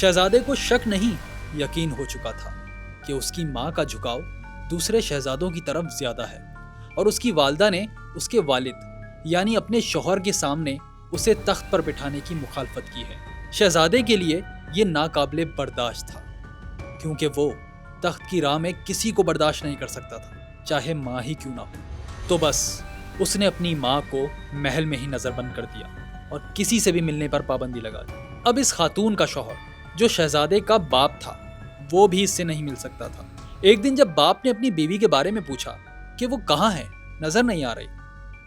شہزادے کو شک نہیں یقین ہو چکا تھا کہ اس کی ماں کا جھکاؤ دوسرے شہزادوں کی طرف زیادہ ہے اور اس کی والدہ نے اس کے والد یعنی اپنے شوہر کے سامنے اسے تخت پر بٹھانے کی مخالفت کی ہے۔ شہزادے کے لیے یہ ناقابل برداشت تھا کیونکہ وہ تخت کی راہ میں کسی کو برداشت نہیں کر سکتا تھا، چاہے ماں ہی کیوں نہ ہو۔ تو بس اس نے اپنی ماں کو محل میں ہی نظر بند کر دیا اور کسی سے بھی ملنے پر پابندی لگا دی۔ اب اس خاتون کا شوہر جو شہزادے کا باپ تھا وہ بھی اس سے نہیں مل سکتا تھا۔ ایک دن جب باپ نے اپنی بیوی کے بارے میں پوچھا کہ وہ کہاں ہے، نظر نہیں آ رہی،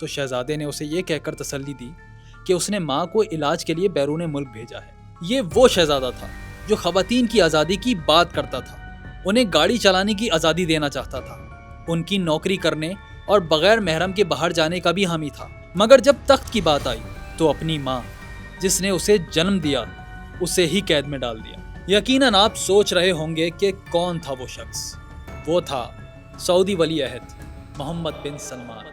تو شہزادے نے اسے یہ کہہ کر تسلی دی کہ اس نے ماں کو علاج کے لیے بیرون ملک بھیجا ہے۔ یہ وہ شہزادہ تھا جو خواتین کی آزادی کی بات کرتا تھا، انہیں گاڑی چلانے کی آزادی دینا چاہتا تھا، ان کی نوکری کرنے اور بغیر محرم کے باہر جانے کا بھی حامی تھا۔ مگر جب تخت کی بات آئی تو اپنی ماں جس نے اسے جنم دیا اسے ہی قید میں ڈال دیا۔ یقیناً آپ سوچ رہے ہوں گے کہ کون تھا وہ شخص؟ وہ تھا سعودی ولی عہد محمد بن سلمان۔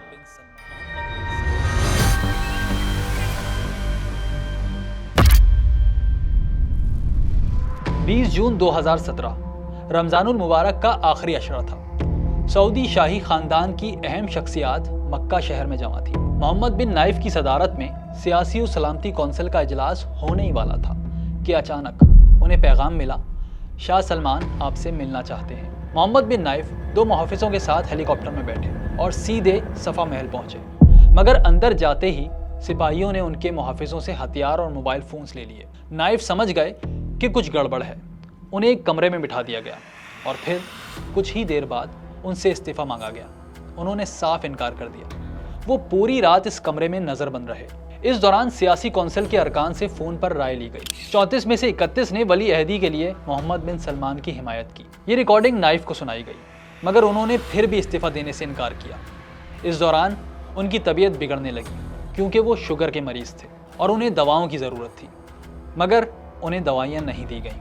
20 جون 2017 رمضان المبارک کا آخری عشرہ تھا۔ سعودی شاہی خاندان کی اہم شخصیات مکہ شہر میں جمع تھی۔ محمد بن نائف کی صدارت میں سیاسی و سلامتی کونسل کا اجلاس ہونے ہی والا تھا کہ اچانک انہیں پیغام ملا، شاہ سلمان آپ سے ملنا چاہتے ہیں۔ محمد بن نائف 2 محافظوں کے ساتھ ہیلی کاپٹر میں بیٹھے اور سیدھے صفا محل پہنچے، مگر اندر جاتے ہی سپاہیوں نے ان کے محافظوں سے ہتھیار اور موبائل فونز لے لیے۔ نائف سمجھ گئے کہ کچھ گڑبڑ ہے، انہیں ایک کمرے میں بٹھا دیا گیا اور پھر کچھ ہی دیر بعد ان سے استعفیٰ مانگا گیا۔ انہوں نے صاف انکار کر دیا۔ وہ پوری رات اس کمرے میں نظر بند رہے۔ اس دوران سیاسی کونسل کے ارکان سے فون پر رائے لی گئی۔ 34 میں سے 31 نے ولی عہدی کے لیے محمد بن سلمان کی حمایت کی۔ یہ ریکارڈنگ نائف کو سنائی گئی، مگر انہوں نے پھر بھی استعفیٰ دینے سے انکار کیا۔ اس دوران ان کی طبیعت بگڑنے لگی کیونکہ وہ شوگر کے مریض تھے اور انہیں دواؤں کی ضرورت تھی، مگر انہیں دوائیاں نہیں دی گئیں۔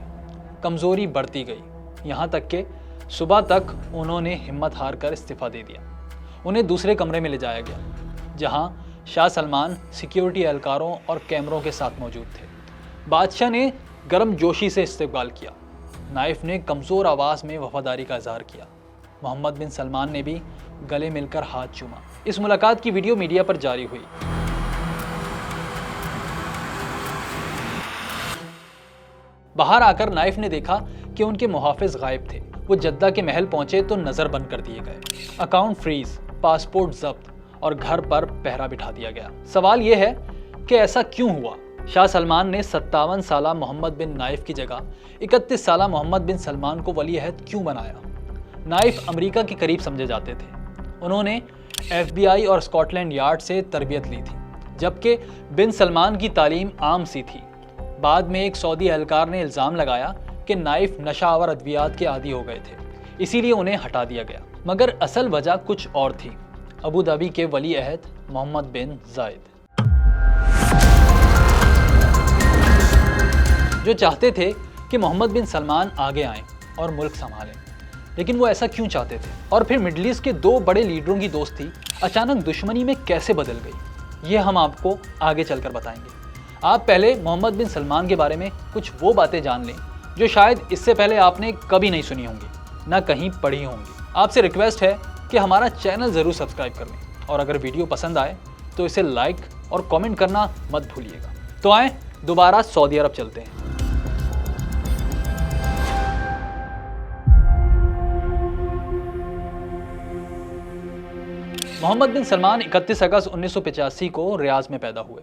کمزوری بڑھتی گئی، یہاں تک کہ صبح تک انہوں نے ہمت ہار کر استعفیٰ دے دیا۔ انہیں دوسرے کمرے میں لے جایا گیا جہاں شاہ سلمان سیکیورٹی اہلکاروں اور کیمروں کے ساتھ موجود تھے۔ بادشاہ نے گرم جوشی سے استقبال کیا۔ نائف نے کمزور آواز میں وفاداری کا اظہار کیا۔ محمد بن سلمان نے بھی گلے مل کر ہاتھ چوما۔ اس ملاقات کی ویڈیو میڈیا پر جاری ہوئی۔ باہر آ کر نائف نے دیکھا کہ ان کے محافظ غائب تھے۔ وہ جدہ کے محل پہنچے تو نظر بند کر دیے گئے، اکاؤنٹ فریز، پاسپورٹ ضبط اور گھر پر پہرا بٹھا دیا گیا۔ سوال یہ ہے کہ ایسا کیوں ہوا؟ شاہ سلمان نے 57 سالہ محمد بن نائف کی جگہ 31 سالہ محمد بن سلمان کو ولی عہد کیوں بنایا؟ نائف امریکہ کے قریب سمجھے جاتے تھے۔ انہوں نے FBI اور اسکاٹ لینڈ یارڈ سے تربیت لی تھی، جبکہ بن سلمان کی تعلیم عام سی تھی۔ بعد میں ایک سعودی اہلکار نے الزام لگایا کہ نائف نشہ آور ادویات کے عادی ہو گئے تھے، اسی لیے انہیں ہٹا دیا گیا، مگر اصل وجہ کچھ اور تھی۔ ابو دھابی کے ولی عہد محمد بن زائد، جو چاہتے تھے کہ محمد بن سلمان آگے آئیں اور ملک سنبھالیں۔ لیکن وہ ایسا کیوں چاہتے تھے؟ اور پھر مڈل ایسٹ کے 2 بڑے لیڈروں کی دوستی اچانک دشمنی میں کیسے بدل گئی؟ یہ ہم آپ کو آگے چل کر بتائیں گے۔ آپ پہلے محمد بن سلمان کے بارے میں کچھ وہ باتیں جان لیں جو شاید اس سے پہلے آپ نے کبھی نہیں سنی ہوں گی، نہ کہیں پڑھی ہوں گی۔ آپ سے ریکویسٹ ہے کہ ہمارا چینل ضرور سبسکرائب کر لیں، اور اگر ویڈیو پسند آئے تو اسے لائک اور کامنٹ کرنا مت بھولیے گا۔ تو آئیں دوبارہ سعودی عرب چلتے ہیں۔ محمد بن سلمان 31 اگست 1985 کو ریاض میں پیدا ہوئے۔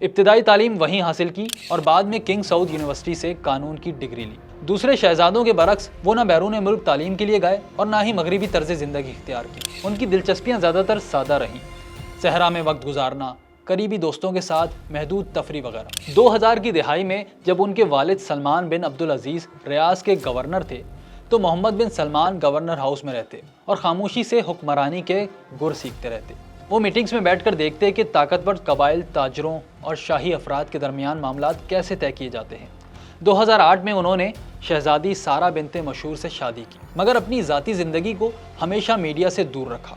ابتدائی تعلیم وہیں حاصل کی اور بعد میں کنگ سعود یونیورسٹی سے قانون کی ڈگری لی۔ دوسرے شہزادوں کے برعکس وہ نہ بیرون ملک تعلیم کے لیے گئے اور نہ ہی مغربی طرز زندگی اختیار کی۔ ان کی دلچسپیاں زیادہ تر سادہ رہیں، صحرا میں وقت گزارنا، قریبی دوستوں کے ساتھ محدود تفریح وغیرہ۔ 2000 کی دہائی میں جب ان کے والد سلمان بن عبدالعزیز ریاض کے گورنر تھے تو محمد بن سلمان گورنر ہاؤس میں رہتے اور خاموشی سے حکمرانی کے گر سیکھتے رہتے۔ وہ میٹنگز میں بیٹھ کر دیکھتے کہ طاقتور قبائل، تاجروں اور شاہی افراد کے درمیان معاملات کیسے طے کیے جاتے ہیں۔ 2008 میں انہوں نے شہزادی سارہ بنت مشہور سے شادی کی، مگر اپنی ذاتی زندگی کو ہمیشہ میڈیا سے دور رکھا۔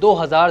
2000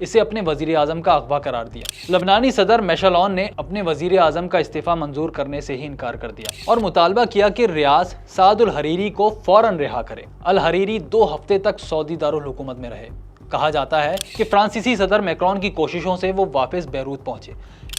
اسے اپنے وزیر اعظم کا اغوا قرار دیا۔ لبنانی صدر میشالون نے اپنے وزیر اعظم کا استعفیٰ منظور کرنے سے ہی انکار کر دیا اور مطالبہ کیا کہ ریاض سعد الحریری کو فوراً رہا کرے۔ الحریری 2 ہفتے تک سعودی دارالحکومت میں رہے۔ کہا جاتا ہے کہ فرانسیسی صدر میکرون کی کوششوں سے وہ واپس بیروت پہنچے،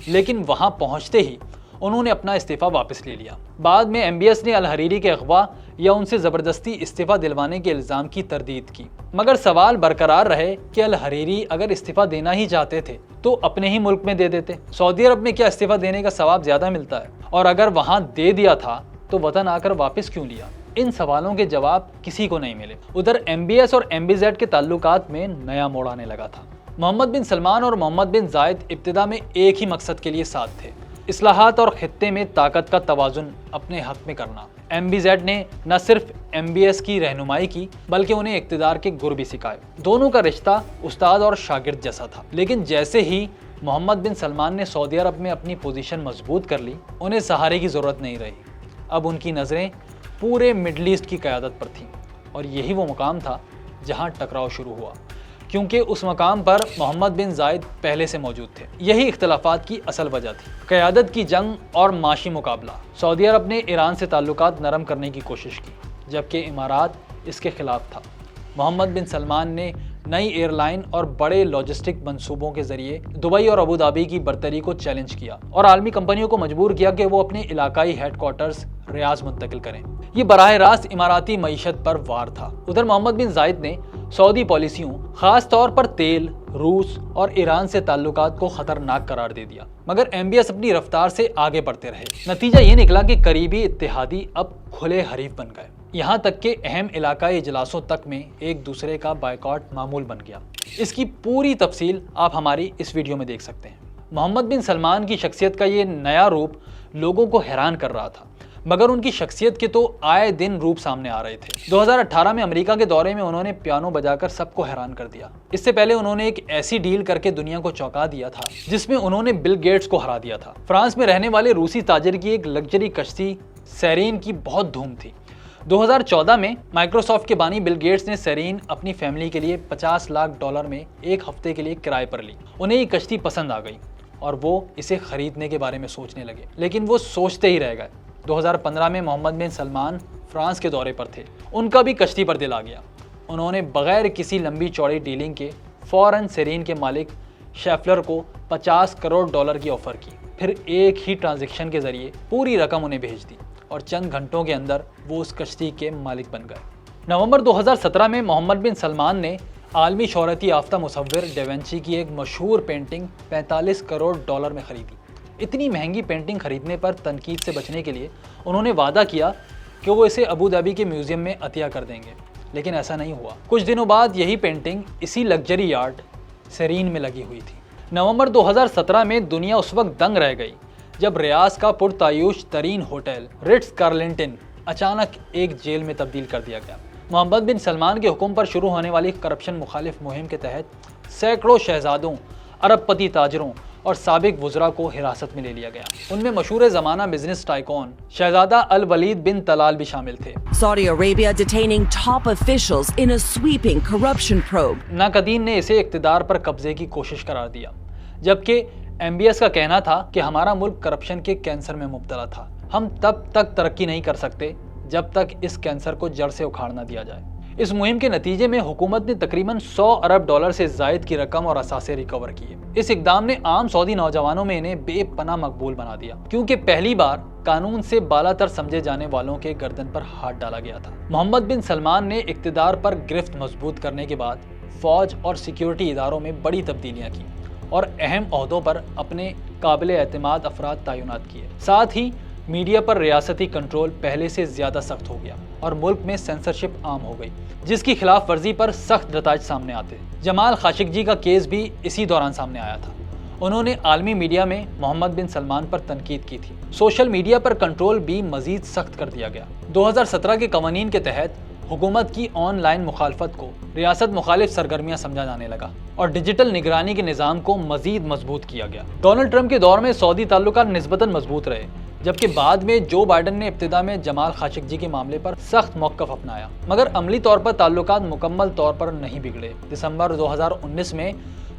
لیکن وہاں پہنچتے ہی انہوں نے اپنا استعفیٰ واپس لے لیا۔ بعد میں MBS نے الحریری کے اغوا یا ان سے زبردستی استعفیٰ دلوانے کے الزام کی تردید کی، مگر سوال برقرار رہے کہ الحریری اگر استعفیٰ دینا ہی چاہتے تھے تو اپنے ہی ملک میں دے دیتے۔ سعودی عرب میں کیا استعفیٰ دینے کا ثواب زیادہ ملتا ہے؟ اور اگر وہاں دے دیا تھا تو وطن آ کر واپس کیوں لیا؟ ان سوالوں کے جواب کسی کو نہیں ملے۔ ادھر MBS اور MBZ کے تعلقات میں نیا موڑ آنے لگا تھا۔ محمد بن سلمان اور محمد بن زائد ابتدا میں ایک ہی مقصد کے لیے ساتھ تھے، اصلاحات اور خطے میں طاقت کا توازن اپنے حق میں کرنا۔ MBZ نے نہ صرف MBS کی رہنمائی کی بلکہ انہیں اقتدار کے گر بھی سکھائے۔ دونوں کا رشتہ استاد اور شاگرد جیسا تھا، لیکن جیسے ہی محمد بن سلمان نے سعودی عرب میں اپنی پوزیشن مضبوط کر لی، انہیں سہارے کی ضرورت نہیں رہی۔ اب ان کی نظریں پورے مڈل ایسٹ کی قیادت پر تھیں، اور یہی وہ مقام تھا جہاں ٹکراؤ شروع ہوا، کیونکہ اس مقام پر محمد بن زائد پہلے سے موجود تھے۔ یہی اختلافات کی اصل وجہ تھی، قیادت کی جنگ اور معاشی مقابلہ۔ سعودی عرب نے ایران سے تعلقات نرم کرنے کی کوشش کی، جبکہ امارات اس کے خلاف تھا۔ محمد بن سلمان نے نئی ایئر لائن اور بڑے لاجسٹک منصوبوں کے ذریعے دبئی اور ابوظہبی کی برتری کو چیلنج کیا اور عالمی کمپنیوں کو مجبور کیا کہ وہ اپنے علاقائی ہیڈ کوارٹرز ریاض منتقل کریں۔ یہ براہ راست اماراتی معیشت پر وار تھا۔ ادھر محمد بن زائد نے سعودی پالیسیوں، خاص طور پر تیل، روس اور ایران سے تعلقات کو خطرناک قرار دے دیا، مگر MBS اپنی رفتار سے آگے بڑھتے رہے۔ نتیجہ یہ نکلا کہ قریبی اتحادی اب کھلے حریف بن گئے، یہاں تک کہ اہم علاقائی اجلاسوں تک میں ایک دوسرے کا بائیکاٹ معمول بن گیا۔ اس کی پوری تفصیل آپ ہماری اس ویڈیو میں دیکھ سکتے ہیں۔ محمد بن سلمان کی شخصیت کا یہ نیا روپ لوگوں کو حیران کر رہا تھا، مگر ان کی شخصیت کے تو آئے دن روپ سامنے آ رہے تھے۔ 2018 میں امریکہ کے دورے میں انہوں نے پیانو بجا کر سب کو حیران کر دیا۔ اس سے پہلے انہوں نے ایک ایسی ڈیل کر کے دنیا کو چونکا دیا تھا جس میں انہوں نے بل گیٹس کو ہرا دیا تھا۔ فرانس میں رہنے والے روسی تاجر کی ایک لگژری کشتی سیرین کی بہت دھوم تھی۔ 2014 میں مائکروسافٹ کے بانی بل گیٹس نے سیرین اپنی فیملی کے لیے $50 لاکھ میں ایک ہفتے کے لیے کرائے پر لی۔ انہیں یہ کشتی پسند آ گئی اور وہ اسے خریدنے کے بارے میں سوچنے لگے، لیکن وہ سوچتے ہی رہ گئے۔ 2015 میں محمد بن سلمان فرانس کے دورے پر تھے، ان کا بھی کشتی پر دل آ گیا۔ انہوں نے بغیر کسی لمبی چوڑی ڈیلنگ کے فوراً سیرین کے مالک شیفلر کو $50 کروڑ کی آفر کی، پھر ایک ہی ٹرانزیکشن کے ذریعے پوری رقم انہیں بھیج دی اور چند گھنٹوں کے اندر وہ اس کشتی کے مالک بن گئے۔ نومبر 2017 میں محمد بن سلمان نے عالمی شہرت یافتہ مصور ڈیونچی کی ایک مشہور پینٹنگ $45 کروڑ میں خریدی۔ اتنی مہنگی پینٹنگ خریدنے پر تنقید سے بچنے کے لیے انہوں نے وعدہ کیا کہ وہ اسے ابوظہبی کے میوزیم میں عطیہ کر دیں گے، لیکن ایسا نہیں ہوا۔ کچھ دنوں بعد یہی پینٹنگ اسی لگژری یارڈ سیرین میں لگی ہوئی تھی۔ نومبر 2017 میں دنیا اس وقت دنگ رہ گئی جب ریاض کا پرتعیش ترین ہوٹل رٹز کارلٹن اچانک ایک جیل میں تبدیل کر دیا گیا۔ محمد بن سلمان کے حکم پر شروع ہونے والی کرپشن مخالف مہم کے تحت سینکڑوں شہزادوں، ارب پتی تاجروں اور سابق وزراء کو حراست میں لے لیا گیا۔ ان میں مشہور زمانہ بزنس ٹائکون شہزادہ الولید بن طلال بھی شامل تھے۔ Saudi Arabia detaining top officials in a sweeping corruption probe. ناقدین نے اسے اقتدار پر قبضے کی کوشش قرار دیا، جبکہ MBS کا کہنا تھا کہ ہمارا ملک کرپشن کے کینسر میں مبتلا تھا۔ ہم تب تک ترقی نہیں کر سکتے جب تک اس کینسر کو جڑ سے اکھاڑ نہ دیا جائے۔ اس مہم کے نتیجے میں حکومت نے تقریباً $100 ارب سے زائد کی رقم اور اثاثے ریکور کیے۔ اس اقدام نے عام سعودی نوجوانوں میں انہیں بے پناہ مقبول بنا دیا، کیونکہ پہلی بار قانون سے بالا تر سمجھے جانے والوں کے گردن پر ہاتھ ڈالا گیا تھا۔ محمد بن سلمان نے اقتدار پر گرفت مضبوط کرنے کے بعد فوج اور سیکیورٹی اداروں میں بڑی تبدیلیاں کی اور اہم عہدوں پر اپنے قابل اعتماد افراد تعینات کیے۔ ساتھ ہی میڈیا پر ریاستی کنٹرول پہلے سے زیادہ سخت ہو گیا اور ملک میں سینسرشپ عام ہو گئی، جس کی خلاف ورزی پر سخت نتائج سامنے آتے۔ جمال خاشقجی کا کیس بھی اسی دوران سامنے آیا تھا۔ انہوں نے عالمی میڈیا میں محمد بن سلمان پر تنقید کی تھی۔ سوشل میڈیا پر کنٹرول بھی مزید سخت کر دیا گیا۔ 2017 کے قوانین کے تحت حکومت کی آن لائن مخالفت کو ریاست مخالف سرگرمیاں سمجھا جانے لگا اور ڈیجیٹل نگرانی کے نظام کو مزید مضبوط کیا گیا۔ ڈونلڈ ٹرمپ کے دور میں سعودی تعلقات نسبتاً مضبوط رہے، جبکہ بعد میں جو بائیڈن نے ابتدا میں جمال خاشقجی کے معاملے پر سخت موقف اپنایا، مگر عملی طور پر تعلقات مکمل طور پر نہیں بگڑے۔ دسمبر 2019 میں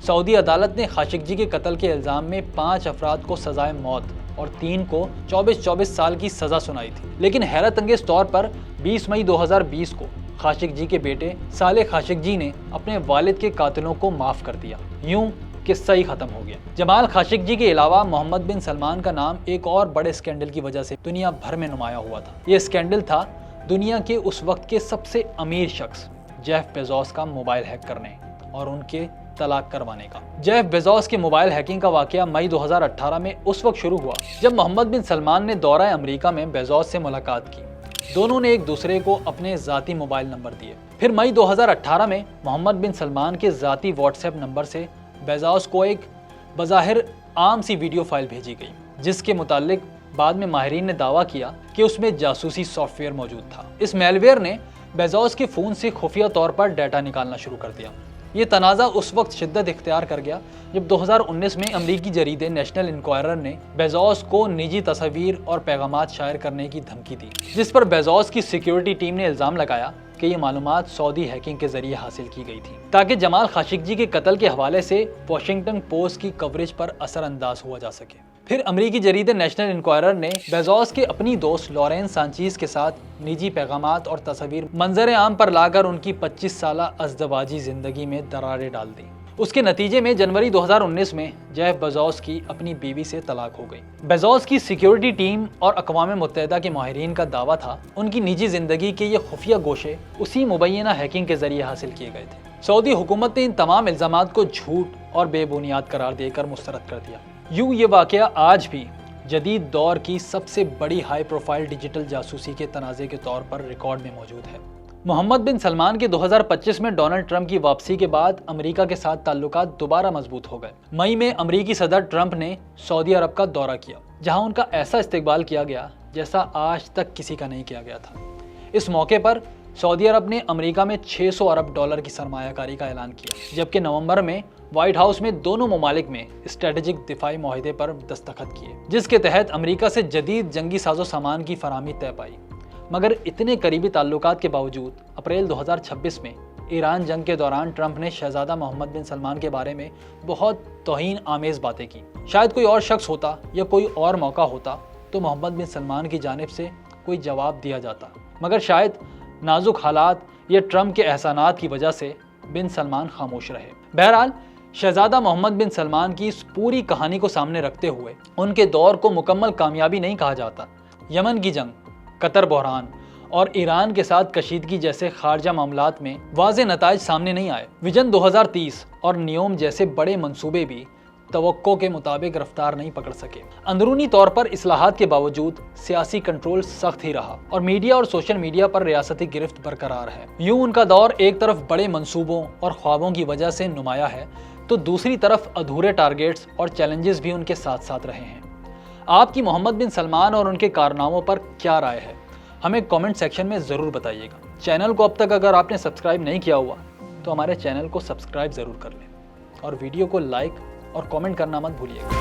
سعودی عدالت نے خاشقجی کے قتل کے الزام میں 5 افراد کو سزائے موت اور 3 کو 24 سال کی سزا سنائی تھی، لیکن حیرت انگیز طور پر 20 مئی 2020 کو خاشقجی کے بیٹے صالح خاشقجی نے اپنے والد کے قاتلوں کو معاف کر دیا۔ یوں قصہ ہی ختم ہو گیا۔ جمال خاشقجی کے علاوہ محمد بن سلمان کا نام ایک اور بڑے اسکینڈل کی وجہ سے دنیا بھر میں نمایاں ہوا تھا۔ یہ اسکینڈل تھا دنیا کے اس وقت کے سب سے امیر شخص جیف بیزوس کا موبائل ہیک کرنے اور ان کے طلاق کروانے کا۔ جیف بیزوس کے موبائل ہیکنگ کا واقعہ مئی 2018 میں اس وقت شروع ہوا جب محمد بن سلمان نے دورہ امریکہ میں بیزوس سے ملاقات کی۔ دونوں نے ایک دوسرے کو اپنے ذاتی موبائل نمبر دیے۔ پھر مئی 2018 میں محمد بن سلمان کے ذاتی واٹس ایپ نمبر سے بیزوس کو ایک بظاہر عام سی ویڈیو فائل بھیجی گئی، جس کے متعلق بعد میں ماہرین نے دعویٰ کیا کہ اس میں جاسوسی سافٹ ویئر موجود تھا۔ اس میل ویئر نے بیزوس کے فون سے خفیہ طور پر ڈیٹا نکالنا شروع کر دیا۔ یہ تنازع اس وقت شدت اختیار کر گیا جب 2019 میں امریکی جریدے نیشنل انکوائرر نے بیزوس کو نجی تصاویر اور پیغامات شائع کرنے کی دھمکی دی، جس پر بیزوس کی سیکیورٹی ٹیم نے الزام لگایا کہ یہ معلومات سعودی ہیکنگ کے ذریعے حاصل کی گئی تھی تاکہ جمال خاشقجی کے قتل کے حوالے سے واشنگٹن پوسٹ کی کوریج پر اثر انداز ہوا جا سکے۔ پھر امریکی جریدے نیشنل انکوائرر نے بیزوس کے اپنی دوست لورین سانچیز کے ساتھ نجی پیغامات اور تصاویر منظر عام پر لا کر ان کی 25 سالہ ازدواجی زندگی میں دراریں ڈال دی۔ اس کے نتیجے میں جنوری 2019 میں جیف بیزوس کی اپنی بیوی سے طلاق ہو گئی۔ بیزوس کی سیکیورٹی ٹیم اور اقوام متحدہ کے ماہرین کا دعویٰ تھا ان کی نجی زندگی کے یہ خفیہ گوشے اسی مبینہ ہیکنگ کے ذریعے حاصل کیے گئے تھے۔ سعودی حکومت نے ان تمام الزامات کو جھوٹ اور بے بنیاد قرار دے کر مسترد کر دیا۔ یوں یہ واقعہ آج بھی جدید دور کی سب سے بڑی ہائی پروفائل ڈیجیٹل جاسوسی کے تنازع کے طور پر ریکارڈ میں موجود ہے۔ محمد بن سلمان کے 2025 میں ڈونلڈ ٹرمپ کی واپسی کے بعد امریکہ کے ساتھ تعلقات دوبارہ مضبوط ہو گئے۔ مئی میں امریکی صدر ٹرمپ نے سعودی عرب کا دورہ کیا، جہاں ان کا ایسا استقبال کیا گیا جیسا آج تک کسی کا نہیں کیا گیا تھا۔ اس موقع پر سعودی عرب نے امریکہ میں $600 ارب کی سرمایہ کاری کا اعلان کیا، جبکہ نومبر میں وائٹ ہاؤس میں دونوں ممالک میں اسٹریٹجک دفاعی معاہدے پر دستخط کیے، جس کے تحت امریکہ سے جدید جنگی ساز و سامان کی فراہمی طے پائی۔ مگر اتنے قریبی تعلقات کے باوجود اپریل 2026 میں ایران جنگ کے دوران ٹرمپ نے شہزادہ محمد بن سلمان کے بارے میں بہت توہین آمیز باتیں کی۔ شاید کوئی اور شخص ہوتا یا کوئی اور موقع ہوتا تو محمد بن سلمان کی جانب سے کوئی جواب دیا جاتا، مگر شاید نازک حالات یا ٹرمپ کے احسانات کی وجہ سے بن سلمان خاموش رہے۔ بہرحال شہزادہ محمد بن سلمان کی اس پوری کہانی کو سامنے رکھتے ہوئے ان کے دور کو مکمل کامیابی نہیں کہا جاتا۔ یمن کی جنگ، قطر بحران اور ایران کے ساتھ کشیدگی جیسے خارجہ معاملات میں واضح نتائج سامنے نہیں آئے۔ ویژن 2030 اور نیوم جیسے بڑے منصوبے بھی توقع کے مطابق رفتار نہیں پکڑ سکے۔ اندرونی طور پر اصلاحات کے باوجود سیاسی کنٹرول سخت ہی رہا اور میڈیا اور سوشل میڈیا پر ریاستی گرفت برقرار ہے۔ یوں ان کا دور ایک طرف بڑے منصوبوں اور خوابوں کی وجہ سے نمایاں ہے تو دوسری طرف ادھورے ٹارگیٹس اور چیلنجز بھی ان کے ساتھ ساتھ رہے ہیں۔ آپ کی محمد بن سلمان اور ان کے کارناموں پر کیا رائے ہے؟ ہمیں کامنٹ سیکشن میں ضرور بتائیے گا۔ چینل کو اب تک اگر آپ نے سبسکرائب نہیں کیا ہوا تو ہمارے چینل کو سبسکرائب ضرور کر لیں اور ویڈیو کو لائک اور کامنٹ کرنا مت بھولیے گا۔